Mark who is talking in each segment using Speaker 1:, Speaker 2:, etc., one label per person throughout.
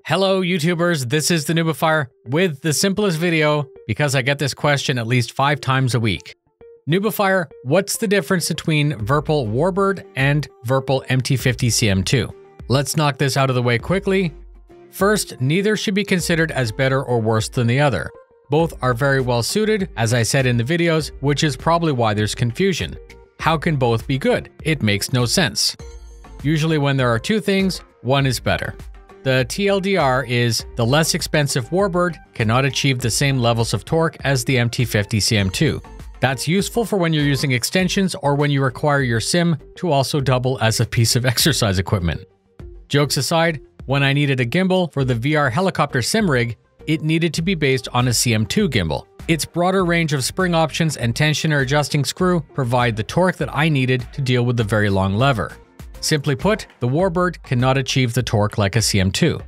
Speaker 1: Hello YouTubers, this is the Noobifier with the simplest video because I get this question at least 5 times a week. Noobifier, what's the difference between VIRPIL WarBRD and VIRPIL MT50 CM2? Let's knock this out of the way quickly. First, neither should be considered as better or worse than the other. Both are very well suited, as I said in the videos, which is probably why there's confusion. How can both be good? It makes no sense. Usually when there are two things, one is better. The TLDR is the less expensive WarBRD cannot achieve the same levels of torque as the MT50 CM2. That's useful for when you're using extensions or when you require your sim to also double as a piece of exercise equipment. Jokes aside, when I needed a gimbal for the VR helicopter sim rig, it needed to be based on a CM2 gimbal. Its broader range of spring options and tensioner adjusting screw provide the torque that I needed to deal with the very long lever. Simply put, the WarBRD cannot achieve the torque like a CM2.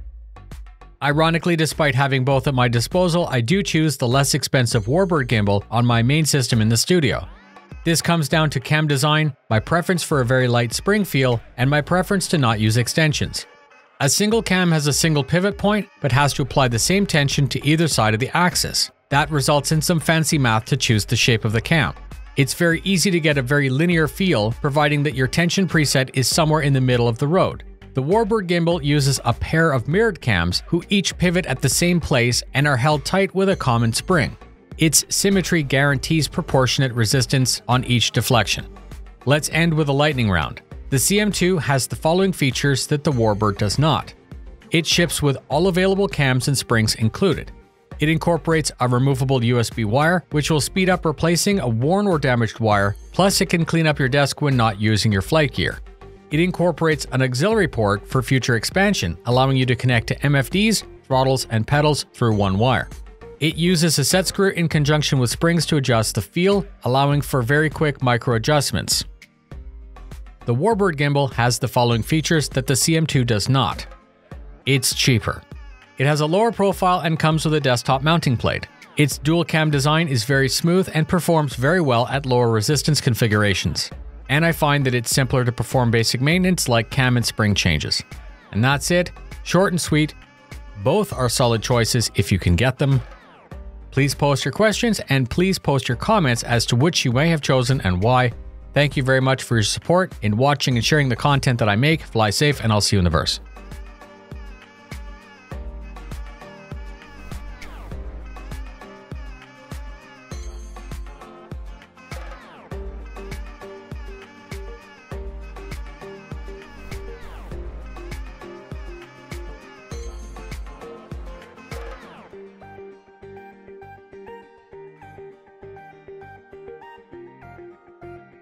Speaker 1: Ironically, despite having both at my disposal, I do choose the less expensive WarBRD gimbal on my main system in the studio. This comes down to cam design, my preference for a very light spring feel, and my preference to not use extensions. A single cam has a single pivot point, but has to apply the same tension to either side of the axis. That results in some fancy math to choose the shape of the cam. It's very easy to get a very linear feel, providing that your tension preset is somewhere in the middle of the road. The WarBRD gimbal uses a pair of mirrored cams who each pivot at the same place and are held tight with a common spring. Its symmetry guarantees proportionate resistance on each deflection. Let's end with a lightning round. The CM2 has the following features that the WarBRD does not. It ships with all available cams and springs included. It incorporates a removable USB wire, which will speed up replacing a worn or damaged wire, plus it can clean up your desk when not using your flight gear. It incorporates an auxiliary port for future expansion, allowing you to connect to MFDs, throttles, and pedals through one wire. It uses a set screw in conjunction with springs to adjust the feel, allowing for very quick micro adjustments. The WarBRD gimbal has the following features that the CM2 does not. It's cheaper. It has a lower profile and comes with a desktop mounting plate. Its dual cam design is very smooth and performs very well at lower resistance configurations. And I find that it's simpler to perform basic maintenance like cam and spring changes. And that's it. Short and sweet. Both are solid choices if you can get them. Please post your questions and please post your comments as to which you may have chosen and why. Thank you very much for your support in watching and sharing the content that I make. Fly safe and I'll see you in the verse.